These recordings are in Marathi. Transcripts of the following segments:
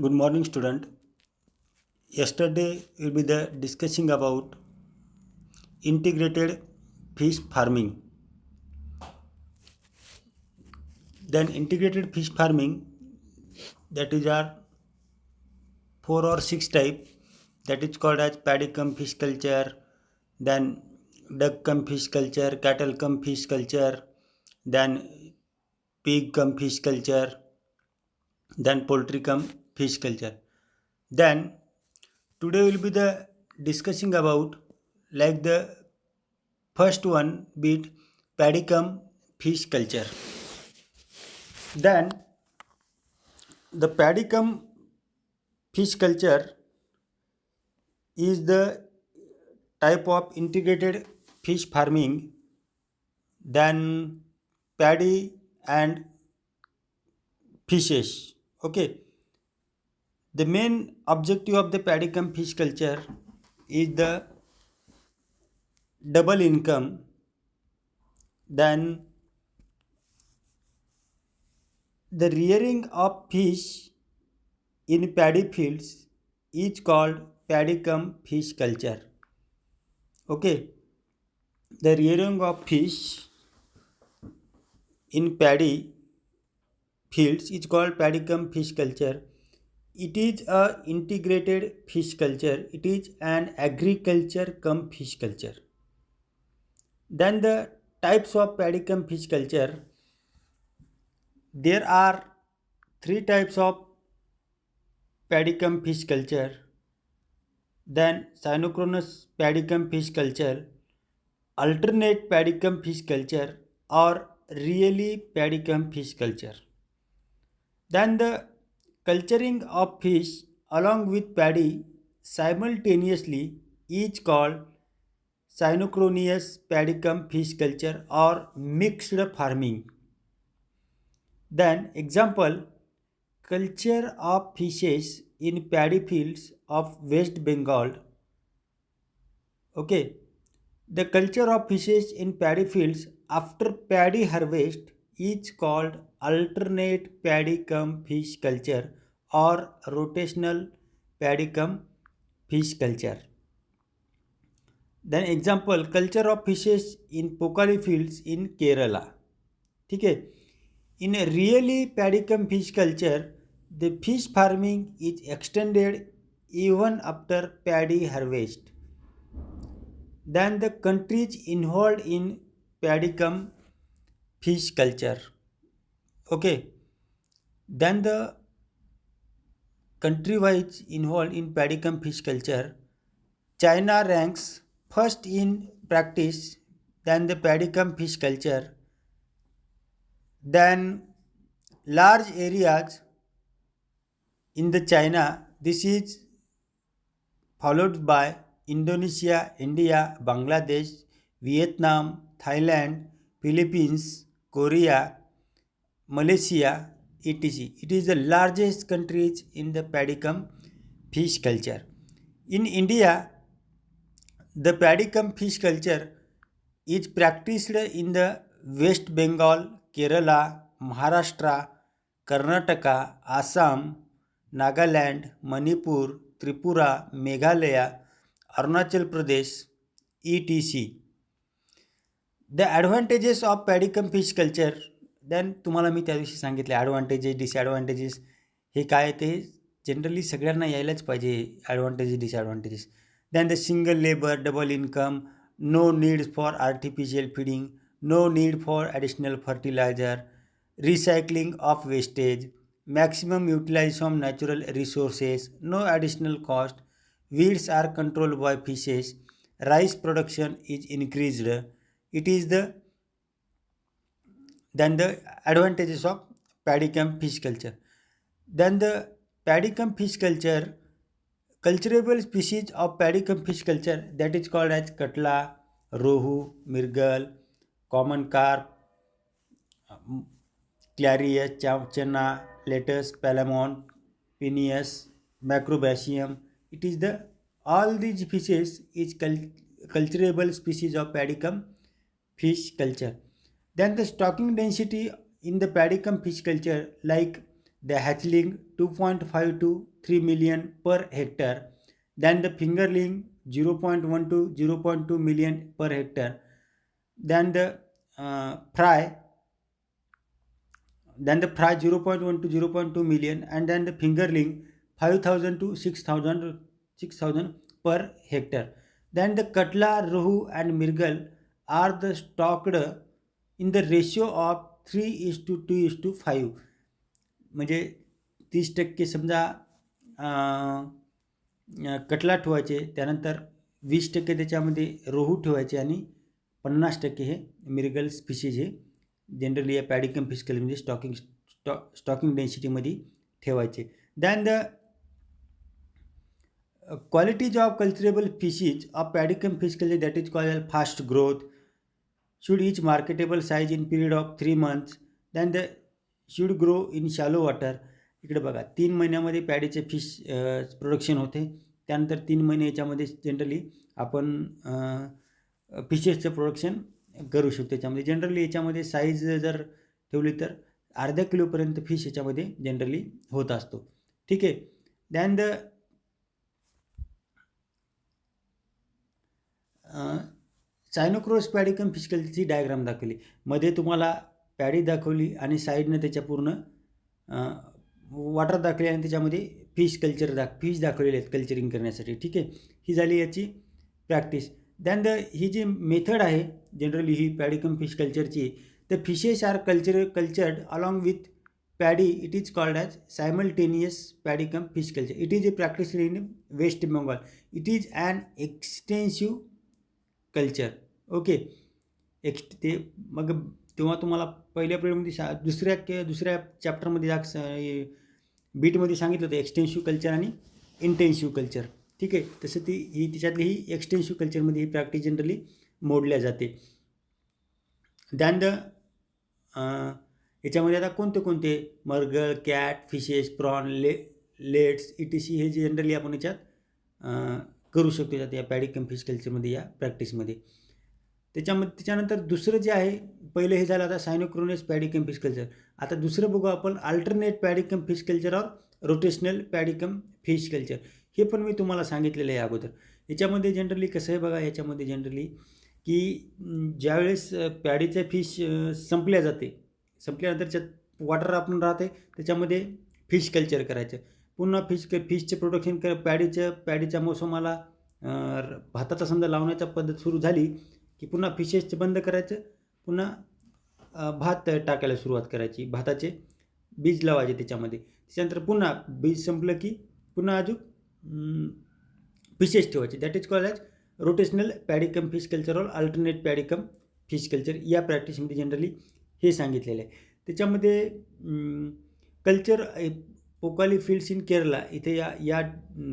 Good morning, student. Yesterday we will be discussing about integrated fish farming. Then integrated fish farming, that is our four or six type, that is called as paddy cum fish culture, then duck cum fish culture, cattle cum fish culture, then pig cum fish culture, then poultry cum fish culture. Then today will be the discussing about like the first one beat paddy cum fish culture. Then the paddy cum fish culture is the type of integrated fish farming than paddy and fishes. Okay. The main objective of the paddy cum fish culture is the double income. Then the rearing of fish in paddy fields is called paddy cum fish culture. Okay, the rearing of fish in paddy fields is called paddy cum fish culture. It is a integrated fish culture. It is an agriculture cum fish culture. Then the types of paddy cum fish culture. There are three types of paddy cum fish culture. Then synchronous paddy cum fish culture, alternate paddy cum fish culture, or really paddy cum fish culture. Then the culturing of fish along with paddy simultaneously is called synchronous paddy cum fish culture or mixed farming. Then example, culture of fishes in paddy fields of West Bengal. Okay, the culture of fishes in paddy fields after paddy harvest is called alternate paddy cum fish culture or rotational paddy cum fish culture. Then example, culture of fishes in Pokali fields in Kerala. ठीक है. In a really paddy cum fish culture, the fish farming is extended even after paddy harvest. Then the countries involved in paddy cum fish culture. Okay. Then the country wise involved in paddy cum fish culture. China ranks first in practice than the paddy cum fish culture. Then large areas in the China, this is followed by Indonesia, India, Bangladesh, Vietnam, Thailand, Philippines, Korea, Malaysia, etc. It is the largest countries in the paddy cum fish culture. In India, the paddy cum fish culture is practiced in the West Bengal, Kerala, Maharashtra, Karnataka, Assam, Nagaland, Manipur, Tripura, Meghalaya, Arunachal Pradesh, etc. The advantages of paddy cum fish culture, then तुम्हाला मी त्या दिवशी सांगितले ॲडव्हान्टेजेस डिसॲडव्हान्टेजेस हे काय ते जनरली सगळ्यांना यायलाच पाहिजे advantages disadvantages. Then the single labor, double income, no need for artificial feeding, no need for additional fertilizer, recycling of wastage, maximum utilization of natural resources, no additional cost, weeds are controlled by fishes, rice production is increased. It is the then the advantages of paddy cum fish culture. Then the paddy cum fish culture, culturable species of paddy cum fish culture, that is called as katla, rohu, mirgal, common carp, clarius, chena, lettuce, palamon, Peneus, macrobacium. It is the all these fishes is culturable species of paddy cum fish culture. Then the stocking density in the paddy cum fish culture, like the hatchling 2.5 to 3 million per hectare, then the fingerling 0.1 to 0.2 million per hectare, then the fry then the fry 0.1 to 0.2 million, and then the fingerling 5,000 to 6,000 per hectare. Then the katla, rohu and mirgal are the stocked in the ratio of 3 is to 2 is to 5. म्हणजे 30% समजा कटला ठेवायचे, त्यानंतर 20% त्याच्यामध्ये रोहू ठेवायचे आणि 50% हे मिरगल स्पीशीज हे जनरली या पॅडिकम फिशकलमध्ये स्टॉकिंग डेन्सिटीमध्ये ठेवायचे. Than the qualities of culturable fishes of padicum fish culture, that is called fast growth, should reach marketable size in period of 3 months, then the should grow in shallow water. इकडे बघा 3 महिन्यामध्ये पॅडीचे फिश प्रोडक्शन होते. त्यानंतर 3 महिने याच्यामध्ये जनरली आपण फिशेसचं प्रोडक्शन करू शकतो. त्याच्यामध्ये जनरली याच्यामध्ये साईज जर ठेवली तर अर्ध्या किलोपर्यंत फिश याच्यामध्ये जनरली होत असतो. ठीक आहे. दॅन द सायनोक्रोस पॅडिकम फिश कल्चरची डायग्राम दाखवली. मध्ये तुम्हाला पॅडी दाखवली आणि साईडनं त्याच्या पूर्ण वॉटर दाखवली आणि त्याच्यामध्ये फिश दाखवलेले आहेत कल्चरिंग करण्यासाठी. ठीक आहे. ही झाली याची प्रॅक्टिस. दॅन ही जी मेथड आहे जनरली ही पॅडिकम फिश कल्चरची, the fishes are cultured along with paddy. It is called as simultaneous padicum fish culture. It is a practice in West Bengal. It is an extensive culture. Okay. ते मग तेव्हा तुम्हाला पहिल्या पिरियडमध्ये दुसऱ्या चॅप्टरमध्ये बीटमध्ये सांगितलं होतं एक्सटेन्सिव्ह कल्चर आणि इंटेन्सिव्ह कल्चर. ठीक आहे. तसं त्याच्यातली ही एक्सटेन्सिव्ह कल्चरमध्ये ही प्रॅक्टिस जनरली मोडल्या जाते. दॅन द याच्यामध्ये आता कोणते मर्गल, कॅट, फिशेस, प्रॉन, लेट्स इटीसी हे जे जनरली आपण याच्यात करू शकतो या पॅडिकम फिश कल्चरमध्ये या प्रॅक्टिसमध्ये. त्याच्यानंतर दुसरं जे आहे, पहिलं हे झालं आता सायनोक्रोनस पॅडिकम फिश कल्चर. आता दुसरं बघू आपण अल्टरनेट पॅडिकम फिश कल्चर और रोटेशनल पॅडिकम फिश कल्चर. हे पण मी तुम्हाला सांगितलेलं आहे अगोदर. याच्यामध्ये जनरली कसं आहे बघा, याच्यामध्ये जनरली की ज्यावेळेस पॅडीचे फिश संपल्यानंतर वॉटर आपण राहते त्याच्यामध्ये फिश कल्चर करायचं. पुन्हा फिशचे प्रोडक्शन पॅडीच्या मोसमाला भाताचा समजा लावण्याचा पद्धत सुरू झाली की पुन्हा फिशेसचे बंद करायचं, पुन्हा भात टाकायला सुरुवात करायची, भाताचे बीज लावायचे त्याच्यामध्ये. त्याच्यानंतर पुन्हा बीज संपलं की पुन्हा अजून फिशेस ठेवायचे. That is called as rotational paddy cum fish culture और अल्टरनेट पॅडिकम फिश कल्चर. या प्रॅक्टिसमध्ये जनरली हे सांगितलेलं आहे. त्याच्यामध्ये culture Pokkali fields in Kerala इथे या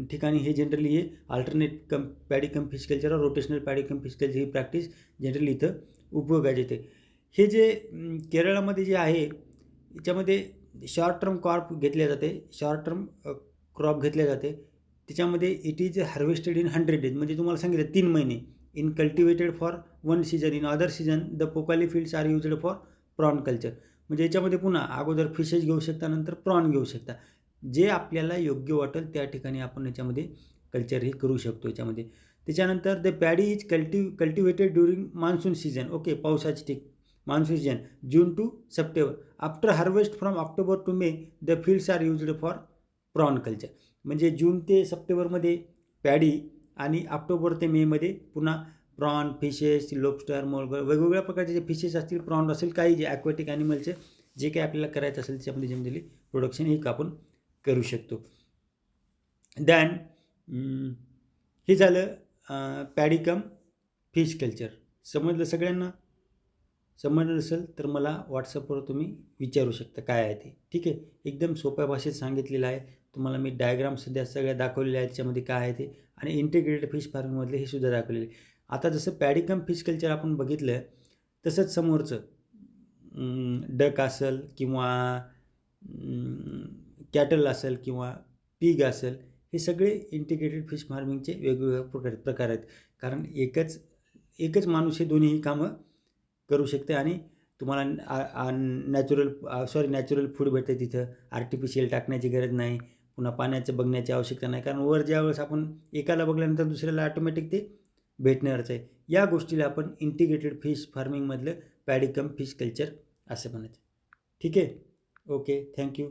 ठिकाणी हे जनरली हे अल्टरनेट पॅडिकम फिश कल्चर और रोटेशनल पॅडिकम फिश कल्चर ही प्रॅक्टिस जनरली इथं उपयोगात येते. हे जे केरळामध्ये जे आहे याच्यामध्ये शॉर्ट टर्म क्रॉप घेतल्या जाते. त्याच्यामध्ये it is harvested in 100 days. म्हणजे तुम्हाला सांगितलं 3 महिने. In cultivated for 1 season. In other season the Pokkali fields are used for prawn culture. म्हणजे याच्यामध्ये पुन्हा अगोदर फिशेस घेऊ शकता, नंतर प्रॉन घेऊ शकता. जे आपल्याला योग्य वाटेल त्या ठिकाणी आपण याच्यामध्ये कल्चर हे करू शकतो याच्यामध्ये. त्याच्यानंतर the paddy is cultivated during monsoon season. Okay. पावसाची monsoon season June to September. After harvest from October to May the fields are used for prawn culture. म्हणजे जून ते सप्टेंबरमध्ये पॅडी आणि ऑक्टोबर ते मेमध्ये पुन्हा प्रॉन, फिशेस, लोबस्टर, मोलगर वेगवेगळ्या प्रकारचे जे फिशेस असतील, प्रॉन असेल, काही जे ॲक्वॅटिक ॲनिमलचे जे काही आपल्याला करायचं असेल त्याच्यामध्ये जनरली प्रोडक्शन हे आपण करू शकतो. दॅन हे झालं पॅडिकम फिश कल्चर. समजलं सगळ्यांना? समजलं असेल तर मला व्हॉट्सअपवर तुम्ही विचारू शकता काय आहे ते. ठीक आहे. एकदम सोप्या भाषेत सांगितलेलं आहे. तुम्हाला मी डायग्राम सगळ्या दाखवलेल्या आहेत त्याच्यामध्ये काय आहे ते, आणि इंटिग्रेटेड फिश फार्मिंगमधले हे सुद्धा दाखवलेले. आता जसं पॅडिकम फिश कल्चर आपण बघितलं तसंच समोरचं डक असेल किंवा कॅटल असेल किंवा पिग असेल, हे सगळे इंटिग्रेटेड फिश फार्मिंगचे वेगवेगळे प्रकार आहेत. कारण एकच माणूस हे दोन्हीही कामं करू शकते आणि तुम्हाला नॅचरल फूड भेटते तिथं. आर्टिफिशियल टाकण्याची गरज नाही. पुन्हा पाण्याचं बघण्याची आवश्यकता नाही, कारण वर ज्यावेळेस आपण एकाला बघल्यानंतर दुसऱ्याला ऑटोमॅटिक ते भेटणारच आहे. या गोष्टीला आपण इंटिग्रेटेड फिश फार्मिंगमधलं पॅडी कम फिश कल्चर असं म्हणायचं. ठीक आहे. Okay, thank you.